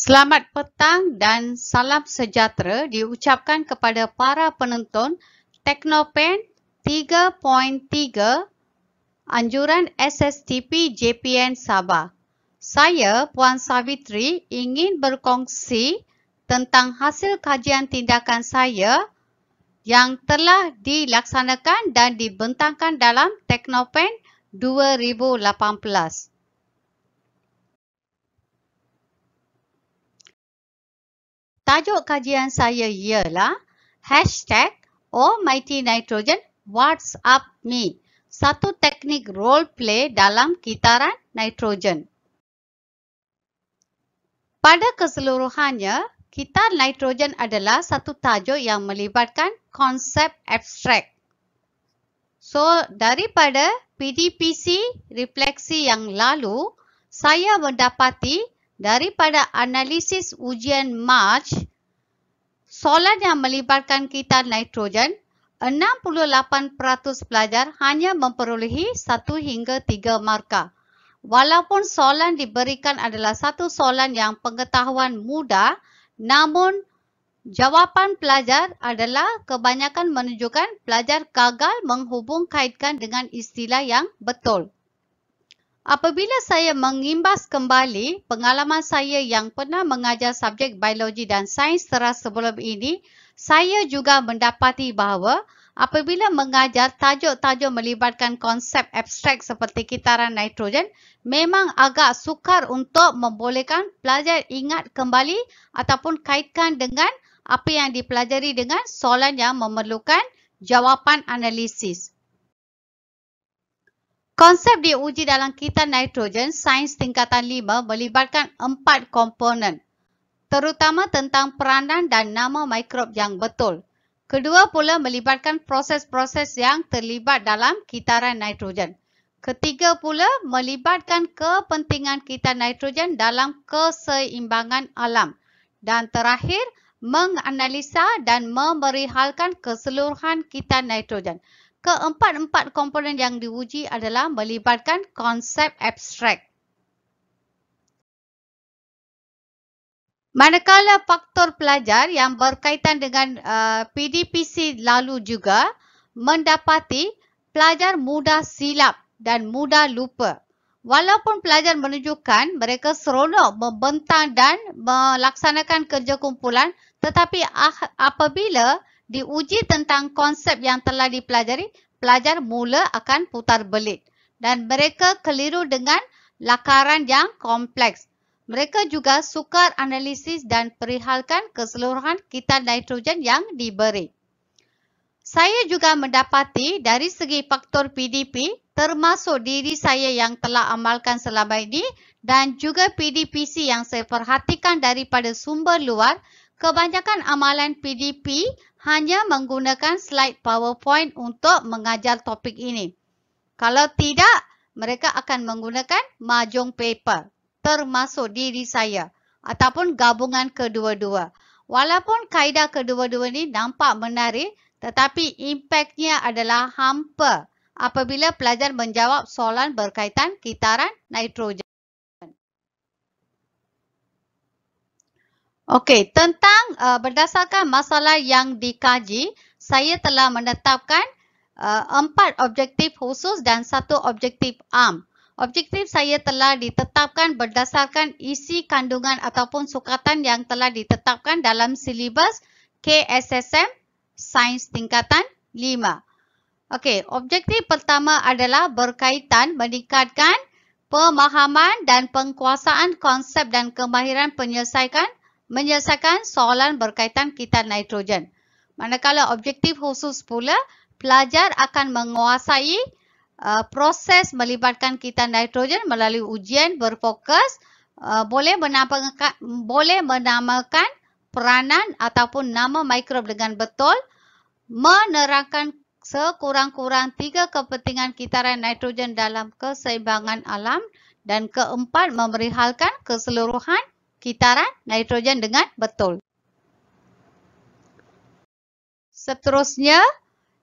Selamat petang dan salam sejahtera diucapkan kepada para penonton Teknopen 3.3 Anjuran SSTP JPN Sabah. Saya, Puan Savitri, ingin berkongsi tentang hasil kajian tindakan saya yang telah dilaksanakan dan dibentangkan dalam Teknopen 2018. Tajuk kajian saya ialah #OhMightyNitrogen What's Up Me, satu teknik role play dalam kitaran nitrogen. Pada keseluruhannya, kitar nitrogen adalah satu tajuk yang melibatkan konsep abstrak. So, daripada PDPC refleksi yang lalu, saya mendapati daripada analisis ujian March, soalan yang melibatkan kitar nitrogen, 68% pelajar hanya memperolehi 1 hingga 3 markah. Walaupun soalan diberikan adalah satu soalan yang pengetahuan mudah, namun jawapan pelajar adalah kebanyakan menunjukkan pelajar gagal menghubung kaitkan dengan istilah yang betul. Apabila saya mengimbas kembali pengalaman saya yang pernah mengajar subjek biologi dan sains teras sebelum ini, saya juga mendapati bahawa apabila mengajar tajuk-tajuk melibatkan konsep abstrak seperti kitaran nitrogen, memang agak sukar untuk membolehkan pelajar ingat kembali ataupun kaitkan dengan apa yang dipelajari dengan soalan yang memerlukan jawapan analisis. Konsep diuji dalam kitar nitrogen sains tingkatan 5 melibatkan 4 komponen, terutama tentang peranan dan nama mikrob yang betul. Kedua pula melibatkan proses-proses yang terlibat dalam kitaran nitrogen. Ketiga pula melibatkan kepentingan kitar nitrogen dalam keseimbangan alam. Dan terakhir, menganalisa dan memerihalkan keseluruhan kitar nitrogen. Keempat-empat komponen yang diuji adalah melibatkan konsep abstrak. Manakala faktor pelajar yang berkaitan dengan PDPC lalu juga mendapati pelajar mudah silap dan mudah lupa. Walaupun pelajar menunjukkan mereka seronok membentang dan melaksanakan kerja kumpulan, tetapi apabila diuji tentang konsep yang telah dipelajari, pelajar mula akan putar belit dan mereka keliru dengan lakaran yang kompleks. Mereka juga sukar analisis dan perihalkan keseluruhan kitar nitrogen yang diberi. Saya juga mendapati dari segi faktor PDP, termasuk diri saya yang telah amalkan selama ini dan juga PDPC yang saya perhatikan daripada sumber luar, kebanyakan amalan PDP hanya menggunakan slide PowerPoint untuk mengajar topik ini. Kalau tidak, mereka akan menggunakan mahjong paper, termasuk diri saya, ataupun gabungan kedua-dua. Walaupun kaedah kedua-dua ini nampak menarik, tetapi impaknya adalah hampa apabila pelajar menjawab soalan berkaitan kitaran nitrogen. Okey, tentang berdasarkan masalah yang dikaji, saya telah menetapkan 4 objektif khusus dan 1 objektif am. Objektif saya telah ditetapkan berdasarkan isi kandungan ataupun sukatan yang telah ditetapkan dalam silibus KSSM Sains Tingkatan 5. Okey, objektif pertama adalah berkaitan meningkatkan pemahaman dan penguasaan konsep dan kemahiran menyelesaikan soalan berkaitan kitar nitrogen. Manakala objektif khusus pula, pelajar akan menguasai proses melibatkan kitar nitrogen melalui ujian berfokus, boleh menamakan peranan ataupun nama mikrob dengan betul, menerangkan sekurang-kurang 3 kepentingan kitaran nitrogen dalam keseimbangan alam, dan keempat memerihalkan keseluruhan kitaran nitrogen dengan betul. Seterusnya,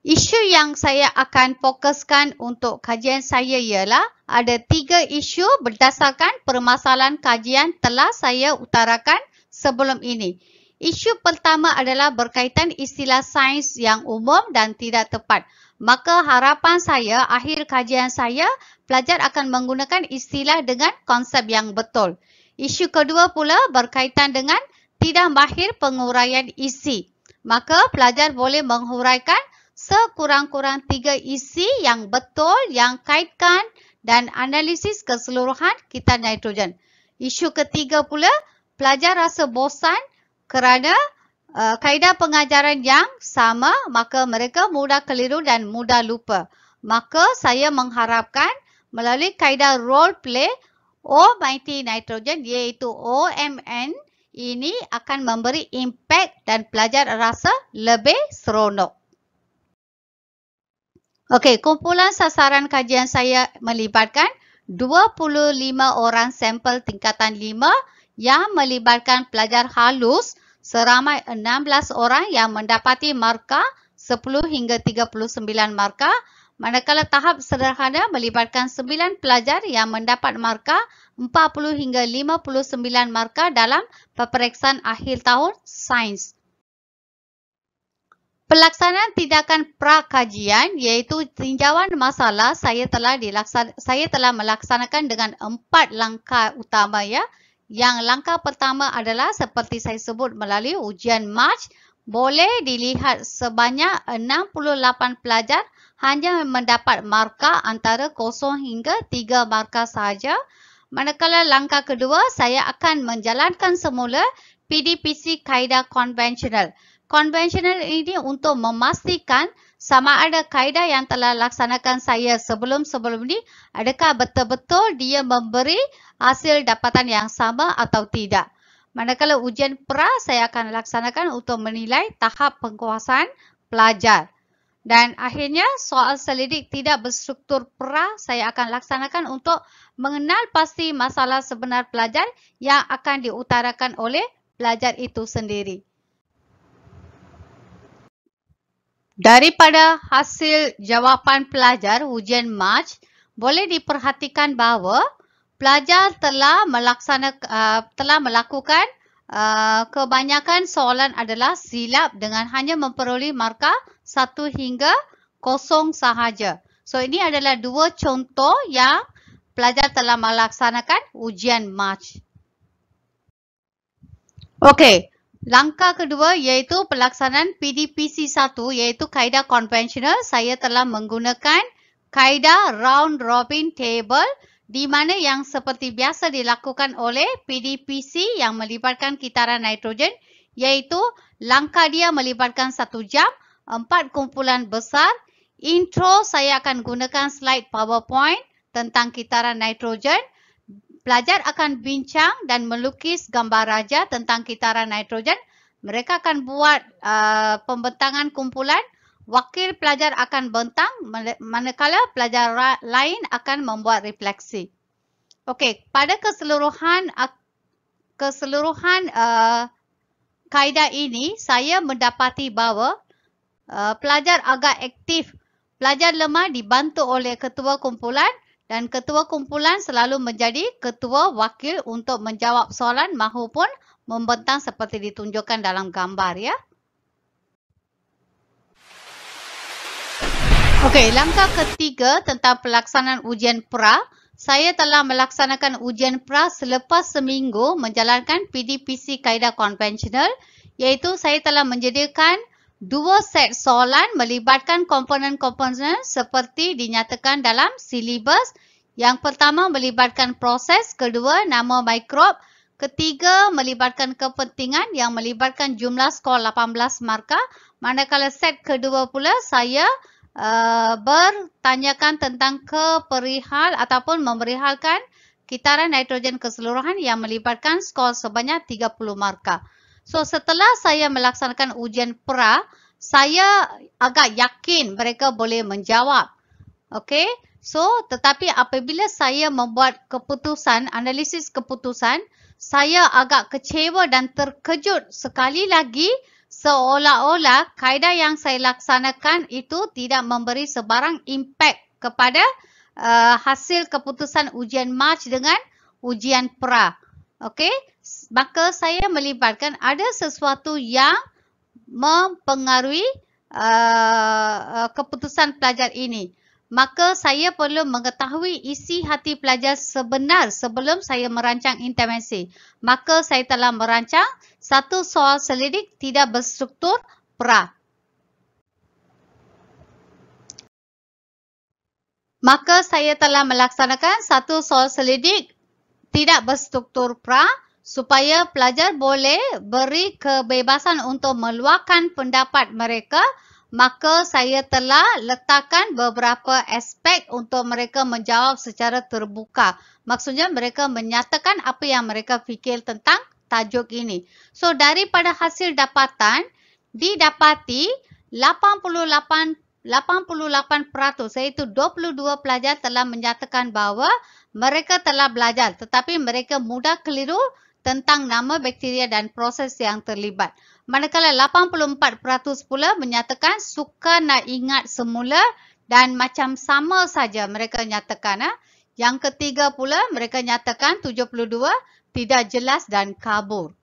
isu yang saya akan fokuskan untuk kajian saya ialah ada 3 isu berdasarkan permasalahan kajian telah saya utarakan sebelum ini. Isu pertama adalah berkaitan istilah sains yang umum dan tidak tepat. Maka harapan saya, akhir kajian saya, pelajar akan menggunakan istilah dengan konsep yang betul. Isu kedua pula berkaitan dengan tidak mahir penguraian isi. Maka pelajar boleh menghuraikan sekurang-kurang 3 isi yang betul, yang kaitkan dan analisis keseluruhan kitar nitrogen. Isu ketiga pula, pelajar rasa bosan kerana kaedah pengajaran yang sama, maka mereka mudah keliru dan mudah lupa. Maka saya mengharapkan melalui kaedah role play Almighty Nitrogen iaitu OMN ini akan memberi impact dan pelajar rasa lebih seronok. Okey, kumpulan sasaran kajian saya melibatkan 25 orang sampel tingkatan 5 yang melibatkan pelajar halus seramai 16 orang yang mendapati markah 10 hingga 39 markah, manakala tahap sederhana melibatkan 9 pelajar yang mendapat markah 40 hingga 59 markah dalam peperiksaan akhir tahun sains. Pelaksanaan tindakan pra-kajian iaitu tinjauan masalah saya telah melaksanakan dengan 4 langkah utama ya. Yang langkah pertama adalah seperti saya sebut melalui ujian March, boleh dilihat sebanyak 68 pelajar hanya mendapat markah antara 0 hingga 3 markah sahaja. Manakala langkah kedua, saya akan menjalankan semula PDPC kaedah konvensional. Konvensional ini untuk memastikan sama ada kaedah yang telah laksanakan saya sebelum ini, adakah betul-betul dia memberi hasil dapatan yang sama atau tidak. Manakala ujian pra, saya akan laksanakan untuk menilai tahap penguasaan pelajar. Dan akhirnya soal selidik tidak berstruktur pra, saya akan laksanakan untuk mengenal pasti masalah sebenar pelajar yang akan diutarakan oleh pelajar itu sendiri. Daripada hasil jawapan pelajar ujian March, boleh diperhatikan bahawa pelajar telah melakukan kebanyakan soalan adalah silap dengan hanya memperoleh markah 1 hingga 0 sahaja. So ini adalah 2 contoh yang pelajar telah melaksanakan ujian March. Okey. Langkah kedua iaitu pelaksanaan PDPC 1 iaitu kaedah konvensional. Saya telah menggunakan kaedah round robin table di mana yang seperti biasa dilakukan oleh PDPC yang melibatkan kitaran nitrogen iaitu langkah dia melibatkan 1 jam, 4 kumpulan besar. Intro saya akan gunakan slide PowerPoint tentang kitaran nitrogen. Pelajar akan bincang dan melukis gambar raja tentang kitaran nitrogen. Mereka akan buat pembentangan kumpulan. Wakil pelajar akan bentang, manakala pelajar lain akan membuat refleksi. Okey, pada keseluruhan kaedah ini, saya mendapati bahawa pelajar agak aktif. Pelajar lemah dibantu oleh ketua kumpulan. Dan ketua kumpulan selalu menjadi ketua wakil untuk menjawab soalan mahupun membentang seperti ditunjukkan dalam gambar ya. Okey, langkah ketiga tentang pelaksanaan ujian pra. Saya telah melaksanakan ujian pra selepas seminggu menjalankan PDPC kaedah konvensional iaitu saya telah menyediakan 2 set soalan melibatkan komponen-komponen seperti dinyatakan dalam silibus. Yang pertama melibatkan proses, kedua nama mikrob, ketiga melibatkan kepentingan yang melibatkan jumlah skor 18 markah. Manakala set kedua pula saya bertanyakan tentang keperihal ataupun memerihalkan kitaran nitrogen keseluruhan yang melibatkan skor sebanyak 30 markah. So setelah saya melaksanakan ujian pra, saya agak yakin mereka boleh menjawab. Okey, so tetapi apabila saya membuat keputusan, analisis keputusan, saya agak kecewa dan terkejut sekali lagi seolah-olah kaedah yang saya laksanakan itu tidak memberi sebarang impact kepada hasil keputusan ujian March dengan ujian pra. Okey, maka saya melibatkan ada sesuatu yang mempengaruhi keputusan pelajar ini. Maka saya perlu mengetahui isi hati pelajar sebenar sebelum saya merancang intervensi. Maka saya telah merancang satu soal selidik tidak berstruktur pra. Maka saya telah melaksanakan satu soal selidik tidak berstruktur pra supaya pelajar boleh beri kebebasan untuk meluahkan pendapat mereka. Maka saya telah letakkan beberapa aspek untuk mereka menjawab secara terbuka. Maksudnya mereka menyatakan apa yang mereka fikir tentang tajuk ini. So daripada hasil dapatan, didapati 88% iaitu 22 pelajar telah menyatakan bahawa mereka telah belajar tetapi mereka mudah keliru tentang nama bakteria dan proses yang terlibat. Manakala 84% pula menyatakan suka nak ingat semula dan macam sama saja mereka nyatakan. Yang ketiga pula mereka nyatakan 72 tidak jelas dan kabur.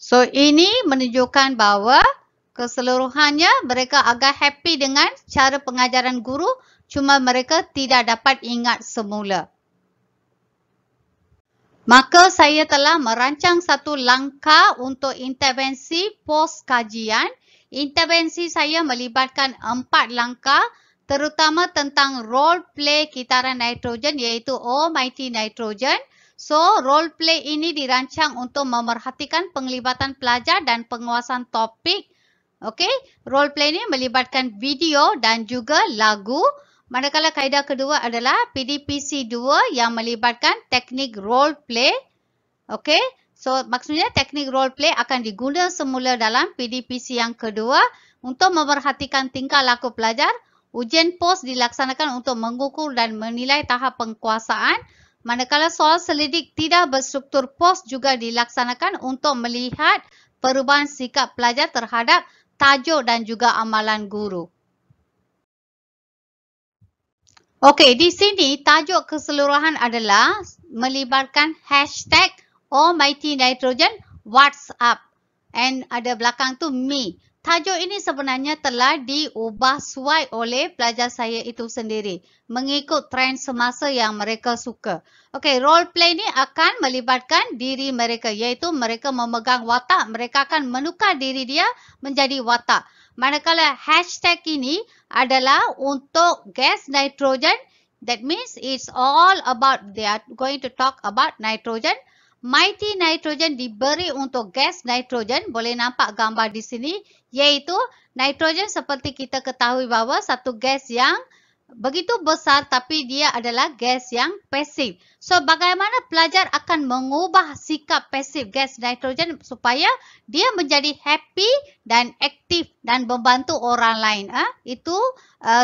So ini menunjukkan bahawa keseluruhannya mereka agak happy dengan cara pengajaran guru, cuma mereka tidak dapat ingat semula. Maka saya telah merancang satu langkah untuk intervensi pos kajian. Intervensi saya melibatkan 4 langkah, terutama tentang role play kitaran nitrogen iaitu Almighty Nitrogen. So, role play ini dirancang untuk memerhatikan penglibatan pelajar dan penguasaan topik. Okey, role play ini melibatkan video dan juga lagu. Manakala kaedah kedua adalah PDPC 2 yang melibatkan teknik role play. Okey, so maksudnya teknik role play akan diguna semula dalam PDPC yang kedua untuk memerhatikan tingkah laku pelajar. Ujian pos dilaksanakan untuk mengukur dan menilai tahap penguasaan. Manakala soal selidik tidak berstruktur pos juga dilaksanakan untuk melihat perubahan sikap pelajar terhadap tajuk dan juga amalan guru. Okey, di sini tajuk keseluruhan adalah melibatkan hashtag Almighty Nitrogen WhatsApp. And ada belakang tu me. Tajuk ini sebenarnya telah diubah suai oleh pelajar saya itu sendiri. Mengikut trend semasa yang mereka suka. Okey, role play ni akan melibatkan diri mereka. Iaitu mereka memegang watak. Mereka akan menukar diri dia menjadi watak. Manakala hashtag ini adalah untuk gas nitrogen. That means it's all about, they are going to talk about nitrogen. Mighty nitrogen diberi untuk gas nitrogen. Boleh nampak gambar di sini. Iaitu nitrogen seperti kita ketahui bahawa satu gas yang begitu besar tapi dia adalah gas yang pasif. So bagaimana pelajar akan mengubah sikap pasif gas nitrogen supaya dia menjadi happy dan aktif dan membantu orang lain. Itu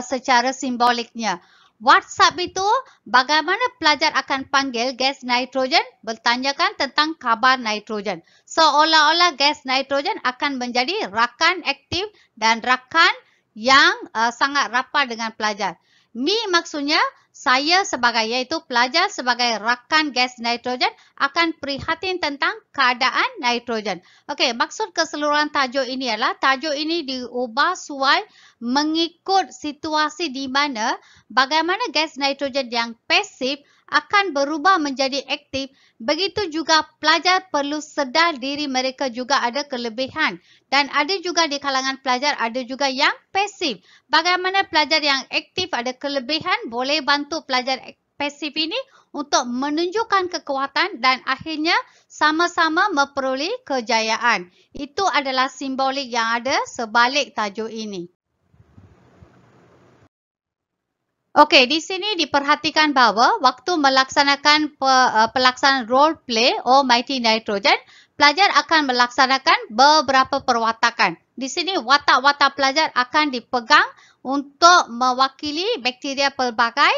secara simboliknya. WhatsApp itu bagaimana pelajar akan panggil gas nitrogen bertanyakan tentang kabar nitrogen. Seolah-olah gas nitrogen akan menjadi rakan aktif dan rakan yang sangat rapat dengan pelajar. Me maksudnya saya sebagai iaitu pelajar sebagai rakan gas nitrogen akan prihatin tentang keadaan nitrogen. Okey, maksud keseluruhan tajuk ini adalah tajuk ini diubah suai mengikut situasi di mana bagaimana gas nitrogen yang pasif akan berubah menjadi aktif. Begitu juga pelajar perlu sedar diri mereka juga ada kelebihan. Dan ada juga di kalangan pelajar ada juga yang pasif. Bagaimana pelajar yang aktif ada kelebihan boleh bantu pelajar pasif ini untuk menunjukkan kekuatan dan akhirnya sama-sama memperoleh kejayaan. Itu adalah simbolik yang ada sebalik tajuk ini. Okey, di sini diperhatikan bahawa waktu melaksanakan pelaksanaan role play Almighty Nitrogen, pelajar akan melaksanakan beberapa perwatakan. Di sini watak-watak pelajar akan dipegang untuk mewakili bakteria pelbagai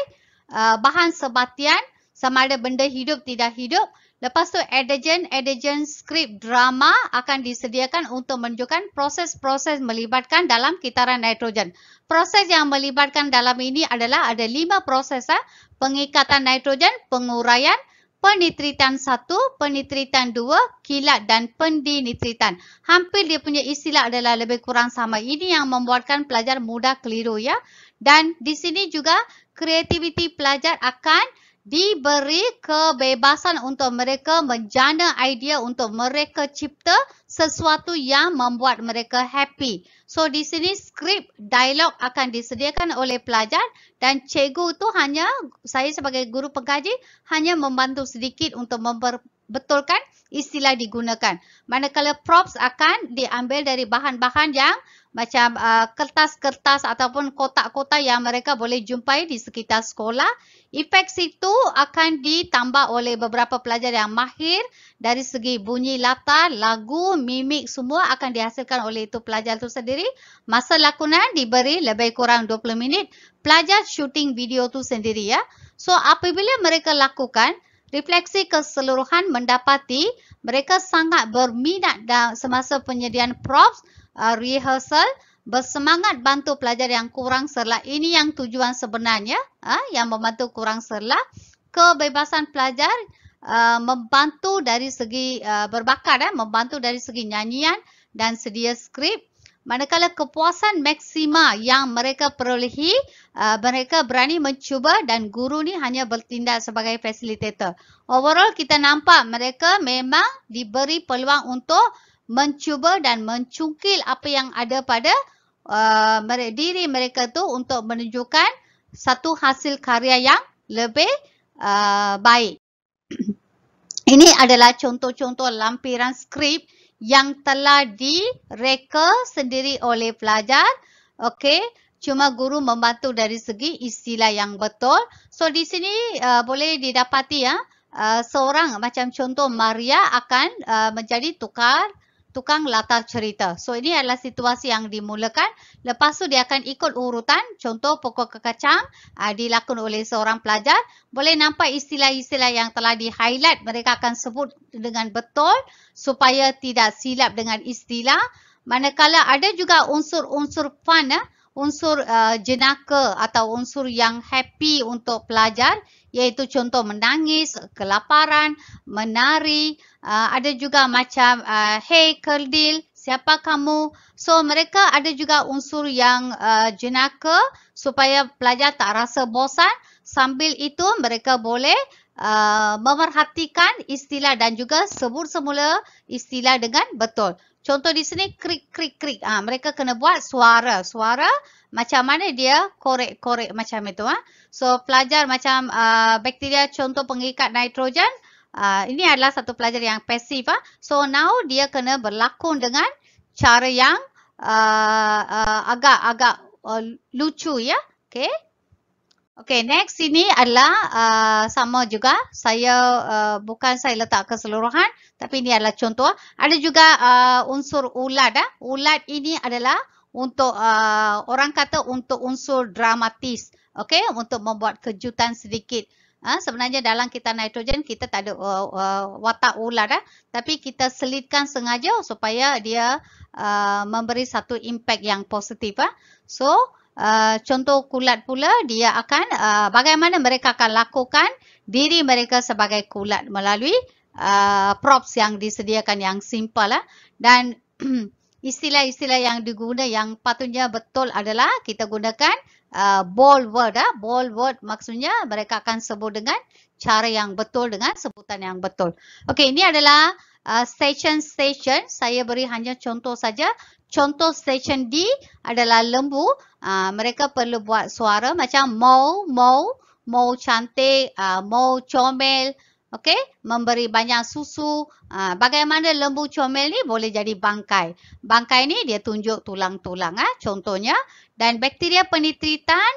bahan sebatian sama ada benda hidup tidak hidup. Lepas tu adhesion script drama akan disediakan untuk menunjukkan proses-proses melibatkan dalam kitaran nitrogen. Proses yang melibatkan dalam ini adalah ada 5 proses. Pengikatan nitrogen, penguraian, Penitritan 1, penitritan 2, kilat dan pendinitritan. Hampir dia punya istilah adalah lebih kurang sama. Ini yang membuatkan pelajar mudah keliru ya. Dan di sini juga kreativiti pelajar akan diberi kebebasan untuk mereka menjana idea untuk mereka cipta sesuatu yang membuat mereka happy. So di sini skrip dialog akan disediakan oleh pelajar dan cikgu tu hanya, saya sebagai guru pengkaji hanya membantu sedikit untuk membetulkan istilah digunakan. Manakala props akan diambil dari bahan-bahan yang macam kertas-kertas ataupun kotak-kotak yang mereka boleh jumpai di sekitar sekolah. Efek itu akan ditambah oleh beberapa pelajar yang mahir dari segi bunyi latar, lagu, mimik semua akan dihasilkan oleh itu pelajar itu sendiri. Masa lakonan diberi lebih kurang 20 minit. Pelajar shooting video tu sendiri ya. So apabila mereka lakukan, refleksi keseluruhan mendapati mereka sangat berminat dalam semasa penyediaan props, rehearsal, bersemangat bantu pelajar yang kurang serlah. Ini yang tujuan sebenarnya, yang membantu kurang serlah. Kebebasan pelajar membantu dari segi berbakat, membantu dari segi nyanyian dan sedia skrip. Manakala kepuasan maksima yang mereka perolehi, mereka berani mencuba dan guru ni hanya bertindak sebagai fasilitator. Overall kita nampak mereka memang diberi peluang untuk mencuba dan mencungkil apa yang ada pada diri mereka tu untuk menunjukkan satu hasil karya yang lebih baik. Ini adalah contoh-contoh lampiran skrip yang telah direka sendiri oleh pelajar. Okey, cuma guru membantu dari segi istilah yang betul. So di sini boleh didapati ya, seorang macam contoh Maria akan menjadi tukang latar cerita. So ini adalah situasi yang dimulakan. Lepas tu dia akan ikut urutan. Contoh pokok kekacang dilakukan oleh seorang pelajar. Boleh nampak istilah-istilah yang telah di-highlight. Mereka akan sebut dengan betul supaya tidak silap dengan istilah. Manakala ada juga unsur-unsur fun, unsur jenaka atau unsur yang happy untuk pelajar. Iaitu contoh menangis, kelaparan, menari. Ada juga macam hey kerdil, siapa kamu? So mereka ada juga unsur yang jenaka supaya pelajar tak rasa bosan. Sambil itu mereka boleh memerhatikan istilah dan juga sebut semula istilah dengan betul. Contoh di sini krik krik krik. Mereka kena buat suara. Suara macam mana dia korek-korek macam itu. So pelajar macam bakteria contoh pengikat nitrogen. Ini adalah satu pelajar yang pasif. So now dia kena berlakon dengan cara yang agak lucu ya. Okay. Okay, next ini adalah sama juga. Bukan saya letak keseluruhan, tapi ini adalah contoh. Ada juga unsur ulat. Ulat ini adalah untuk orang kata untuk unsur dramatis. Okay, untuk membuat kejutan sedikit. Sebenarnya dalam kitab nitrogen kita tak ada watak ulat. Tapi kita selitkan sengaja supaya dia memberi satu impact yang positif. So, contoh kulat pula dia akan bagaimana mereka akan lakukan diri mereka sebagai kulat melalui props yang disediakan yang simple dan istilah-istilah yang digunakan yang patutnya betul adalah kita gunakan bold word. Bold word maksudnya mereka akan sebut dengan cara yang betul dengan sebutan yang betul. Okey, ini adalah station. Saya beri hanya contoh saja. Contoh station D adalah lembu. Mereka perlu buat suara macam mau cantik, mau comel. Okey, memberi banyak susu. Bagaimana lembu comel ni boleh jadi bangkai. Bangkai ni dia tunjuk tulang-tulang contohnya. Dan bakteria penitritan,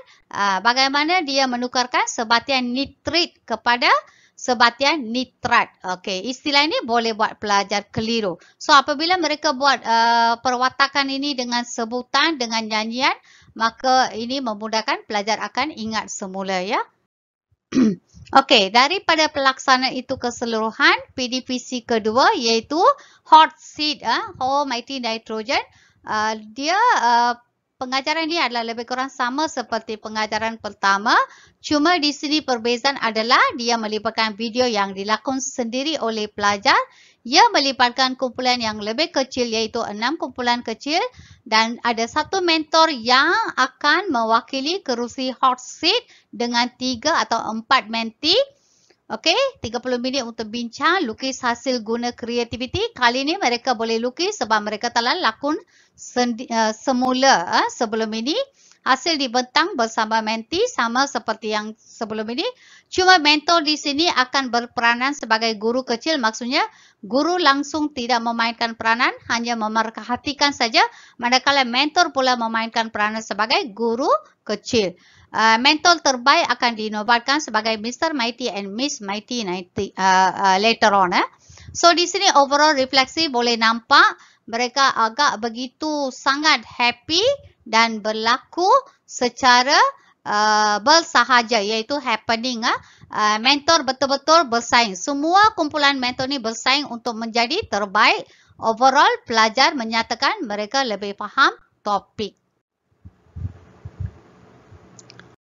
bagaimana dia menukarkan sebatian nitrit kepada sebatian nitrat. Okey, istilah ini boleh buat pelajar keliru. So apabila mereka buat perwatakan ini dengan sebutan, dengan nyanyian, maka ini memudahkan pelajar akan ingat semula ya. Okey, daripada pelaksanaan itu keseluruhan, PDPC kedua iaitu hot seat, Whole Mighty Nitrogen, dia pengajaran ini adalah lebih kurang sama seperti pengajaran pertama. Cuma di sini perbezaan adalah dia melibatkan video yang dilakukan sendiri oleh pelajar. Ia melibatkan kumpulan yang lebih kecil iaitu 6 kumpulan kecil dan ada satu mentor yang akan mewakili kerusi hot seat dengan 3 atau 4 mentee. Okey, 30 minit untuk bincang, lukis hasil guna kreativiti. Kali ini mereka boleh lukis sebab mereka telah lakon semula sebelum ini. Hasil dibentang bersama mentee sama seperti yang sebelum ini. Cuma mentor di sini akan berperanan sebagai guru kecil. Maksudnya guru langsung tidak memainkan peranan, hanya memerhatikan saja. Manakala mentor pula memainkan peranan sebagai guru kecil. Mentor terbaik akan dinobatkan sebagai Mr. Mighty and Miss Mighty later on. So di sini overall refleksi boleh nampak mereka agak begitu sangat happy dan berlaku secara bersahaja iaitu happening. Mentor betul-betul bersaing. Semua kumpulan mentor ni bersaing untuk menjadi terbaik. Overall pelajar menyatakan mereka lebih faham topik.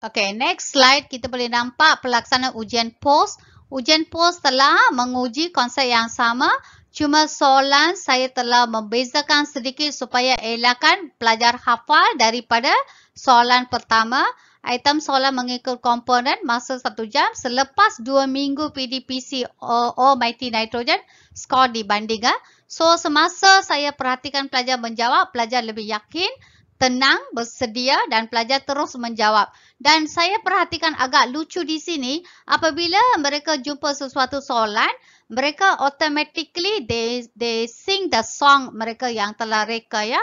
Okay, next slide kita boleh nampak pelaksanaan ujian POS. Ujian POS telah menguji konsep yang sama. Cuma soalan saya telah membezakan sedikit supaya elakkan pelajar hafal daripada soalan pertama. Item soalan mengikut komponen masa 1 jam. Selepas 2 minggu PDPC Mighty Nitrogen, skor dibanding. So semasa saya perhatikan pelajar menjawab, pelajar lebih yakin, tenang, bersedia dan pelajar terus menjawab. Dan saya perhatikan agak lucu di sini, apabila mereka jumpa sesuatu soalan, mereka automatically they sing the song mereka yang telah reka ya.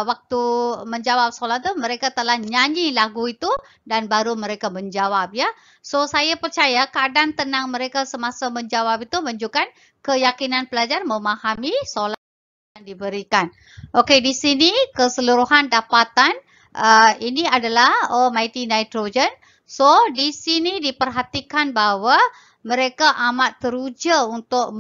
Waktu menjawab soalan tu mereka telah nyanyi lagu itu dan baru mereka menjawab ya. So saya percaya keadaan tenang mereka semasa menjawab itu menunjukkan keyakinan pelajar memahami soalan yang diberikan. Okey, di sini keseluruhan dapatan ini adalah Mighty Nitrogen. So di sini diperhatikan bahawa mereka amat teruja untuk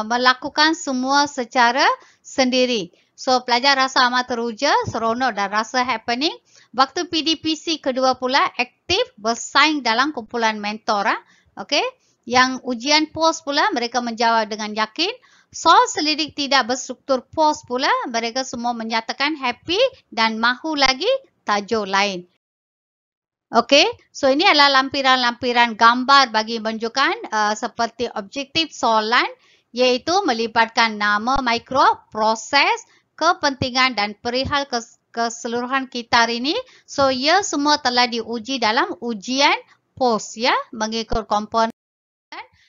melakukan semua secara sendiri. So pelajar rasa amat teruja, seronok dan rasa happening. Waktu PDPC kedua pula aktif bersaing dalam kumpulan mentor. Okey. Yang ujian POS pula mereka menjawab dengan yakin. Soal selidik tidak berstruktur POS pula mereka semua menyatakan happy dan mahu lagi tajuk lain. Okey, so ini adalah lampiran-lampiran gambar bagi menunjukkan seperti objektif soalan iaitu melibatkan nama mikrob, proses, kepentingan dan perihal keseluruhan kita hari ini. So ia semua telah diuji dalam ujian POS ya, mengikut komponen.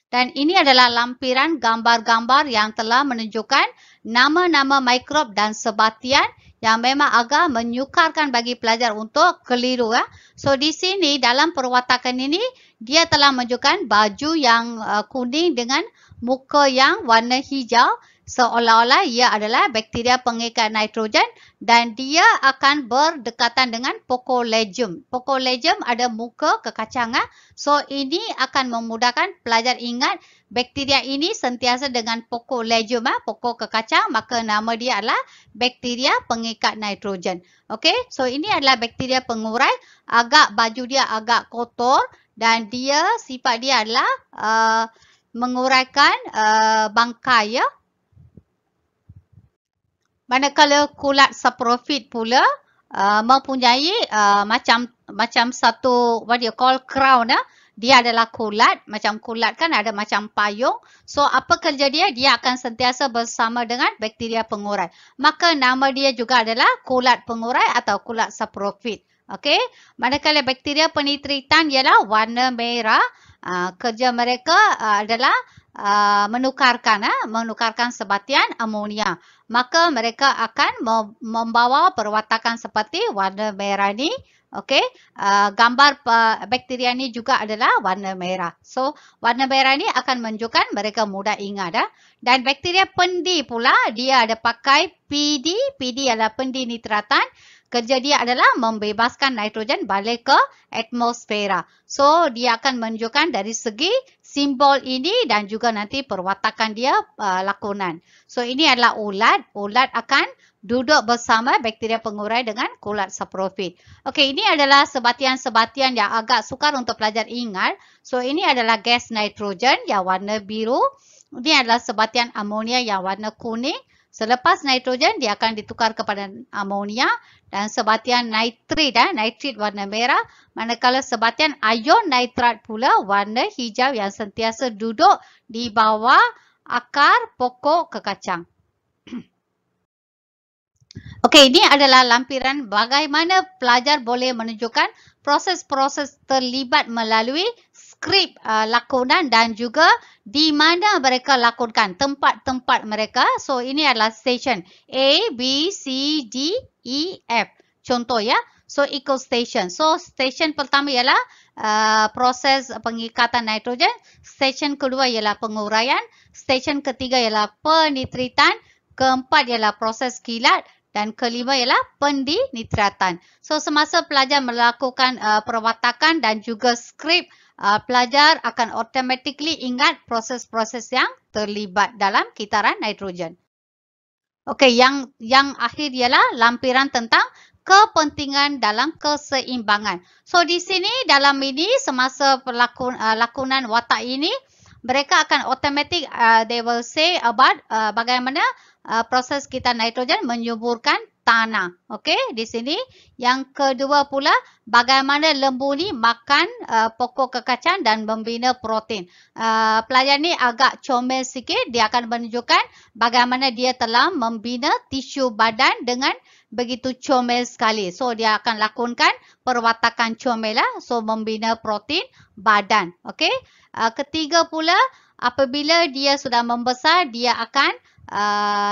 Dan ini adalah lampiran gambar-gambar yang telah menunjukkan nama-nama mikrob dan sebatian yang memang agak menyukarkan bagi pelajar untuk keliru. So di sini dalam perwatakan ini dia telah menunjukkan baju yang kuning dengan muka yang warna hijau seolah-olah ia adalah bakteria pengikat nitrogen dan dia akan berdekatan dengan Pocolegium. Pocolegium ada muka kekacangan. So ini akan memudahkan pelajar ingat bakteria ini sentiasa dengan Pocolegium, pokok kekacang, maka nama dia adalah bakteria pengikat nitrogen. Okey, so ini adalah bakteria pengurai. Baju dia agak kotor dan dia sifat dia adalah menguraikan bangkai ya. Manakala kulat saprofit pula mempunyai macam satu what you call crown. Dia adalah kulat, macam kulat kan ada macam payung. So apa kerja dia? Dia akan sentiasa bersama dengan bakteria pengurai. Maka nama dia juga adalah kulat pengurai atau kulat saprofit. Okey, manakala bakteria penitritan ialah warna merah. Kerja mereka adalah menukarkan sebatian amonia. Maka mereka akan membawa perwatakan seperti warna merah ni. Okey, gambar bakteria ni juga adalah warna merah. So warna merah ni akan menunjukkan mereka mudah ingat. Dan bakteria pendi pula dia ada pakai PD. PD adalah pendi nitratan. Kerja dia adalah membebaskan nitrogen balik ke atmosfera. So, dia akan menunjukkan dari segi simbol ini dan juga nanti perwatakan dia lakonan. So, ini adalah ulat. Ulat akan duduk bersama bakteria pengurai dengan kulat saprofit. Okey, ini adalah sebatian-sebatian yang agak sukar untuk pelajar ingat. So, ini adalah gas nitrogen yang warna biru. Ini adalah sebatian amonia yang warna kuning. Selepas nitrogen, dia akan ditukar kepada amonia dan sebatian nitrit warna merah. Manakala sebatian ion nitrat pula warna hijau yang sentiasa duduk di bawah akar pokok kekacang. Okey, ini adalah lampiran bagaimana pelajar boleh menunjukkan proses-proses terlibat melalui skrip lakonan dan juga di mana mereka lakonkan tempat-tempat mereka. So, ini adalah station A, B, C, D, E, F. Contoh ya. So, eco station. So, station pertama ialah proses pengikatan nitrogen. Station kedua ialah penguraian. Station ketiga ialah penitritan. Keempat ialah proses kilat. Dan kelima ialah pendinitratan. So, semasa pelajar melakukan perwatakan dan juga skrip, pelajar akan automatically ingat proses-proses yang terlibat dalam kitaran nitrogen. Okey, yang akhir ialah lampiran tentang kepentingan dalam keseimbangan. So, di sini dalam ini semasa lakonan watak ini, mereka akan automatic they will say about bagaimana proses kita nitrogen menyuburkan tanah. Okey, di sini yang kedua pula bagaimana lembu ni makan pokok kekacang dan membina protein. Pelajar ni agak comel sikit, dia akan menunjukkan bagaimana dia telah membina tisu badan dengan begitu comel sekali. So, dia akan lakonkan perwatakan comel lah. So, membina protein badan. Okey. Ketiga pula, apabila dia sudah membesar, dia akan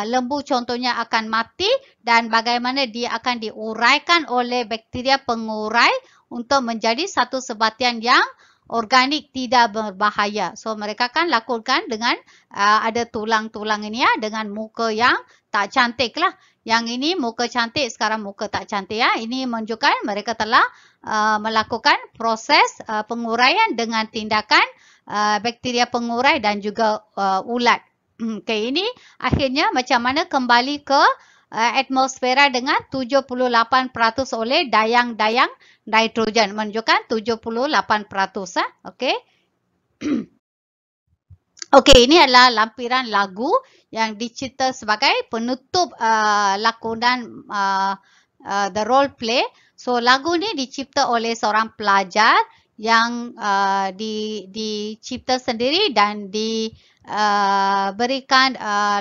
lembu contohnya akan mati dan bagaimana dia akan diuraikan oleh bakteria pengurai untuk menjadi satu sebatian yang organik tidak berbahaya. So, mereka akan lakukan dengan ada tulang-tulang ini ya, dengan muka yang tak cantik lah. Yang ini muka cantik, sekarang muka tak cantik ya. Ini menunjukkan mereka telah melakukan proses penguraian dengan tindakan bakteria pengurai dan juga ulat. Okey, ini akhirnya macam mana kembali ke atmosfera dengan 78% oleh dayang-dayang nitrogen. Menunjukkan 78%. Okey. Okey, ini adalah lampiran lagu yang dicipta sebagai penutup lakonan the role play. So, lagu ni dicipta oleh seorang pelajar yang dicipta sendiri dan diberikan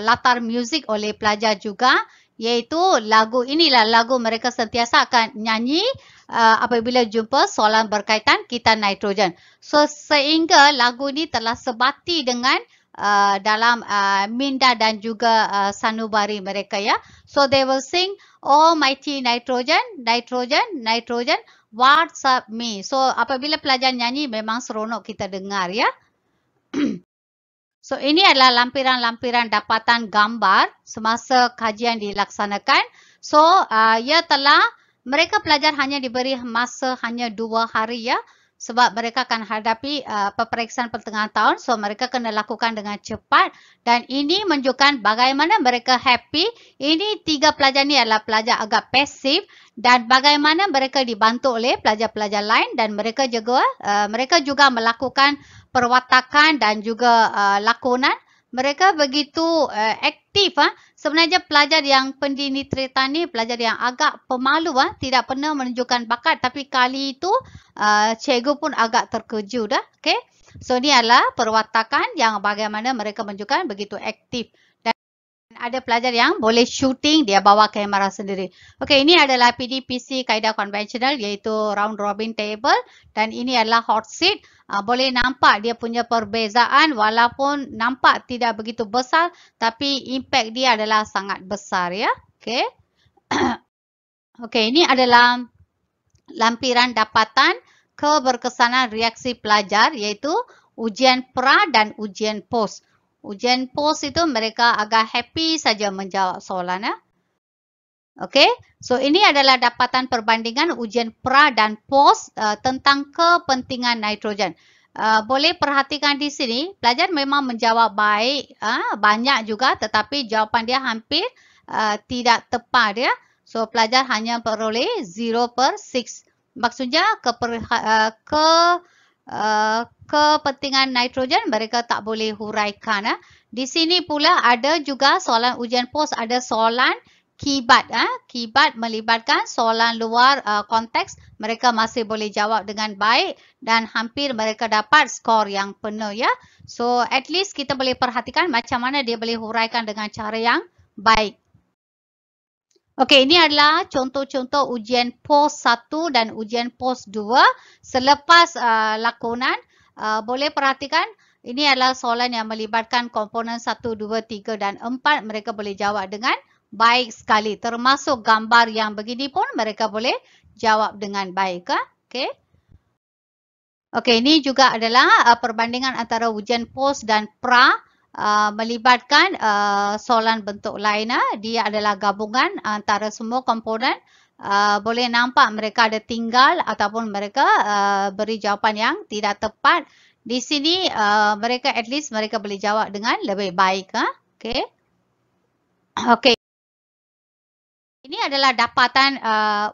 latar muzik oleh pelajar juga, iaitu lagu inilah lagu mereka sentiasa akan nyanyi apabila jumpa soalan berkaitan kita nitrogen. So, sehingga lagu ini telah sebati dengan dalam minda dan juga sanubari mereka ya. So, they will sing, "Oh mighty nitrogen, nitrogen, nitrogen, what's up me?" So, apabila pelajar nyanyi memang seronok kita dengar ya. So, ini adalah lampiran-lampiran dapatan gambar semasa kajian dilaksanakan. So, mereka pelajar hanya diberi masa hanya 2 hari ya. Sebab mereka akan hadapi peperiksaan pertengahan tahun. So, mereka kena lakukan dengan cepat. Dan ini menunjukkan bagaimana mereka happy. Ini 3 pelajar ni adalah pelajar agak pasif. Dan bagaimana mereka dibantu oleh pelajar-pelajar lain. Dan mereka juga melakukan perwatakan dan juga lakonan. Mereka begitu aktif. Sebenarnya pelajar yang pendinitritan ni pelajar yang agak pemalu. Tidak pernah menunjukkan bakat. Tapi kali itu cikgu pun agak terkejut. Okay? So, ini adalah perwatakan yang bagaimana mereka menunjukkan begitu aktif. Dan ada pelajar yang boleh shooting, dia bawa kamera sendiri. Okey, ini adalah PDPC kaedah konvensional iaitu round robin table dan ini adalah hot seat. Boleh nampak dia punya perbezaan walaupun nampak tidak begitu besar tapi impact dia adalah sangat besar ya. Okey. Okey, ini adalah lampiran dapatan keberkesanan reaksi pelajar iaitu ujian pra dan ujian pos. Ujian pos itu mereka agak happy saja menjawab soalan. Okey, so ini adalah dapatan perbandingan ujian pra dan pos tentang kepentingan nitrogen. Boleh perhatikan di sini, pelajar memang menjawab baik, banyak juga, tetapi jawapan dia hampir tidak tepat ya. So pelajar hanya peroleh 0/6. Maksudnya kepentingan nitrogen mereka tak boleh huraikan. Di sini pula ada juga soalan ujian pos, ada soalan kibat. Kibat melibatkan soalan luar konteks, mereka masih boleh jawab dengan baik dan hampir mereka dapat skor yang penuh ya. So at least kita boleh perhatikan macam mana dia boleh huraikan dengan cara yang baik. Okey, ini adalah contoh-contoh ujian pos 1 dan ujian pos 2 selepas lakonan. Boleh perhatikan ini adalah soalan yang melibatkan komponen 1, 2, 3 dan 4. Mereka boleh jawab dengan baik sekali. Termasuk gambar yang begini pun mereka boleh jawab dengan baik. Okey. Okey, ini juga adalah perbandingan antara ujian pos dan pra. Melibatkan soalan bentuk lain. Dia adalah gabungan antara semua komponen. Boleh nampak mereka ada tinggal ataupun mereka beri jawapan yang tidak tepat. Di sini mereka at least mereka boleh jawab dengan lebih baik. Okey. Okey. Ini adalah dapatan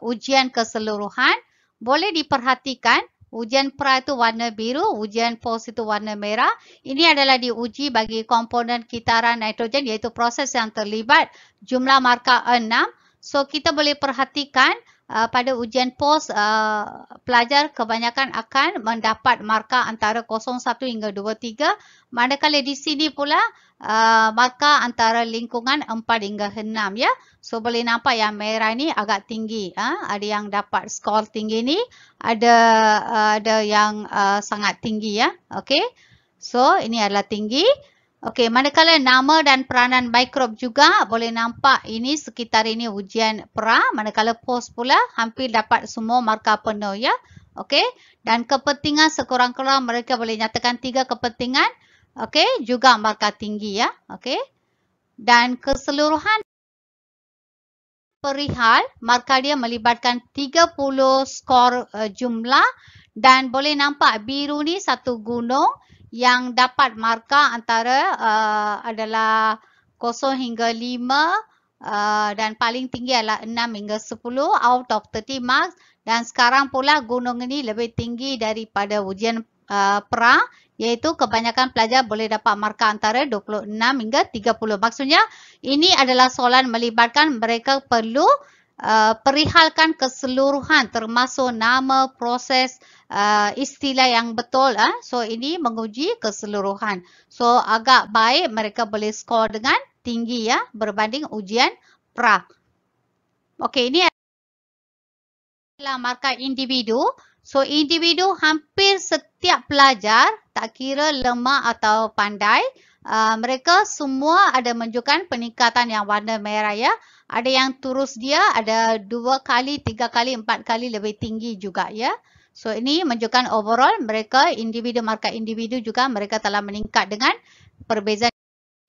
ujian keseluruhan. Boleh diperhatikan. Ujian pra itu warna biru, ujian pos itu warna merah. Ini adalah diuji bagi komponen kitaran nitrogen iaitu proses yang terlibat. Jumlah markah 6. So kita boleh perhatikan pada ujian pos pelajar kebanyakan akan mendapat markah antara 0, 1 hingga 2, 3. Manakala di sini pula markah antara lingkungan 4 hingga 6 ya. So boleh nampak yang merah ni agak tinggi. Ada yang dapat skor tinggi ni, ada yang sangat tinggi ya. Okey. So ini adalah tinggi. Okey, manakala nama dan peranan mikrob juga boleh nampak ini sekitar ini ujian pra, manakala pos pula hampir dapat semua markah penuh ya. Okey, dan kepentingan sekurang-kurang mereka boleh nyatakan 3 kepentingan. Okey, juga markah tinggi ya. Okey. Dan keseluruhan perihal, markah dia melibatkan 30 skor jumlah dan boleh nampak biru ni satu gunung yang dapat markah antara adalah 0 hingga 5 dan paling tinggi adalah 6 hingga 10 out of 30 marks dan sekarang pula gunung ini lebih tinggi daripada ujian pra iaitu kebanyakan pelajar boleh dapat markah antara 26 hingga 30. Maksudnya ini adalah soalan melibatkan mereka perlu perihalkan keseluruhan termasuk nama, proses, istilah yang betul. So ini menguji keseluruhan. So agak baik mereka boleh skor dengan tinggi ya berbanding ujian pra. Okey, ini adalah markah individu. So individu hampir setiap pelajar tak kira lemah atau pandai, mereka semua ada menunjukkan peningkatan yang warna merah ya. Ada yang terus dia ada 2 kali, 3 kali, 4 kali lebih tinggi juga ya. So ini menunjukkan overall mereka individu, markah individu juga mereka telah meningkat dengan perbezaan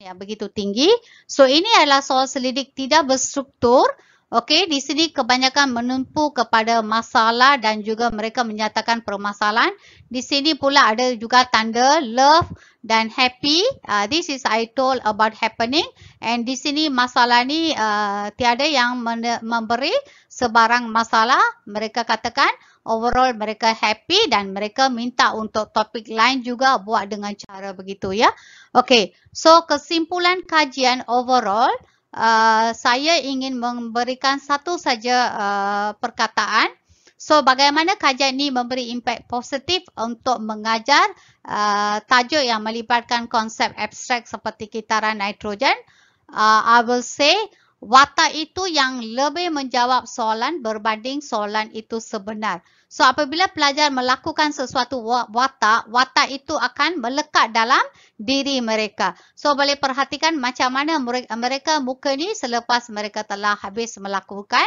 yang begitu tinggi. So ini adalah soal selidik tidak berstruktur. Okey, di sini kebanyakan menumpu kepada masalah dan juga mereka menyatakan permasalahan. Di sini pula ada juga tanda love dan happy. This is I told about happening. And di sini masalah ni tiada yang memberi sebarang masalah. Mereka katakan overall mereka happy dan mereka minta untuk topik lain juga buat dengan cara begitu ya. Okey, so kesimpulan kajian overall. Saya ingin memberikan satu saja perkataan. So, bagaimana kajian ini memberi impak positif untuk mengajar tajuk yang melibatkan konsep abstrak seperti kitaran nitrogen. I will say, watak itu yang lebih menjawab soalan berbanding soalan itu sebenar. So, apabila pelajar melakukan sesuatu watak itu akan melekat dalam diri mereka. So, boleh perhatikan macam mana mereka muka ni selepas mereka telah habis melakukan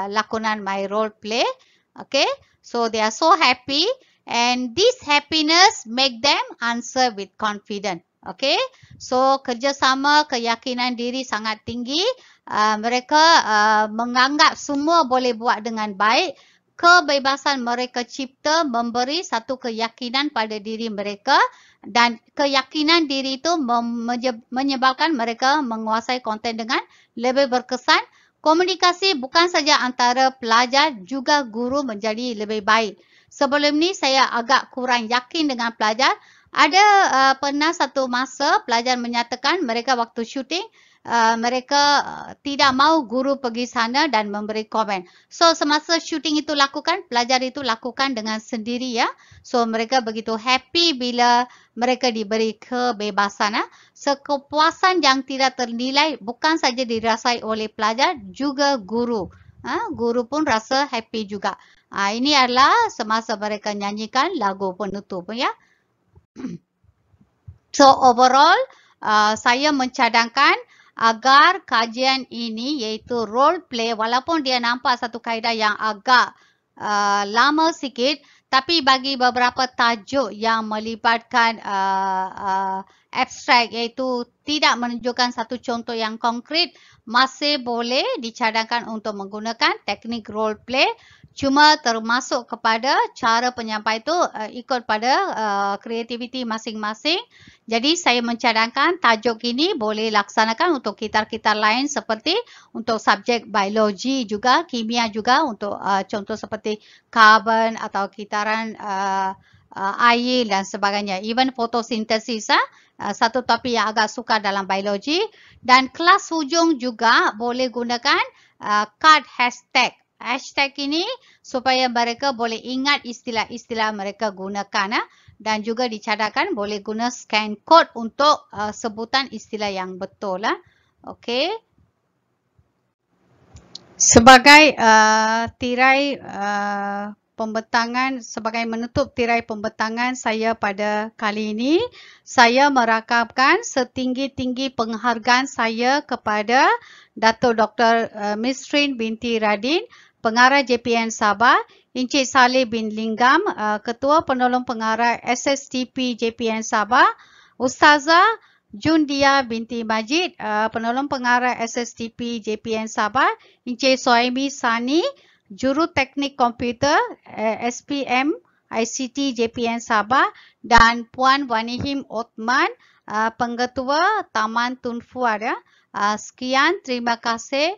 lakonan my role play. Okay, so they are so happy and this happiness make them answer with confidence. Okey, so kerjasama, keyakinan diri sangat tinggi. Mereka menganggap semua boleh buat dengan baik. Kebebasan mereka cipta memberi satu keyakinan pada diri mereka dan keyakinan diri itu menyebabkan mereka menguasai konten dengan lebih berkesan. Komunikasi bukan saja antara pelajar, juga guru menjadi lebih baik. Sebelum ni saya agak kurang yakin dengan pelajar. Ada pernah satu masa pelajar menyatakan mereka waktu syuting, mereka tidak mahu guru pergi sana dan memberi komen. So semasa syuting itu lakukan, pelajar itu lakukan dengan sendiri ya. So mereka begitu happy bila mereka diberi kebebasan. Kepuasan yang tidak ternilai bukan saja dirasai oleh pelajar, juga guru. Guru pun rasa happy juga. Ini adalah semasa mereka nyanyikan lagu penutup ya. So overall, saya mencadangkan agar kajian ini iaitu role play, walaupun dia nampak satu kaedah yang agak lama sikit, tapi bagi beberapa tajuk yang melibatkan abstrak iaitu tidak menunjukkan satu contoh yang konkret, masih boleh dicadangkan untuk menggunakan teknik role play. Cuma termasuk kepada cara penyampai itu ikut pada kreativiti masing-masing. Jadi saya mencadangkan tajuk ini boleh laksanakan untuk kitar-kitar lain seperti untuk subjek biologi juga, kimia juga untuk contoh seperti karbon atau kitaran air dan sebagainya. Even fotosintesis, satu topik yang agak sukar dalam biologi. Dan kelas hujung juga boleh gunakan card hashtag. Hashtag ini supaya mereka boleh ingat istilah-istilah mereka gunakan dan juga dicadangkan boleh guna scan code untuk sebutan istilah yang betul. Okey. Sebagai tirai pembentangan, sebagai menutup tirai pembentangan saya pada kali ini, saya merakamkan setinggi-tinggi penghargaan saya kepada Dato' Dr. Misrin binti Radin, Pengarah JPN Sabah, Encik Saleh bin Linggam, Ketua Penolong Pengarah SSTP JPN Sabah, Ustazah Jundia binti Majid, Penolong Pengarah SSTP JPN Sabah, Encik Sohaimi Sani, Juru Teknik Komputer SPM ICT JPN Sabah, dan Puan Wanihim Othman, Pengetua Taman Tun Fuad. Sekian, terima kasih.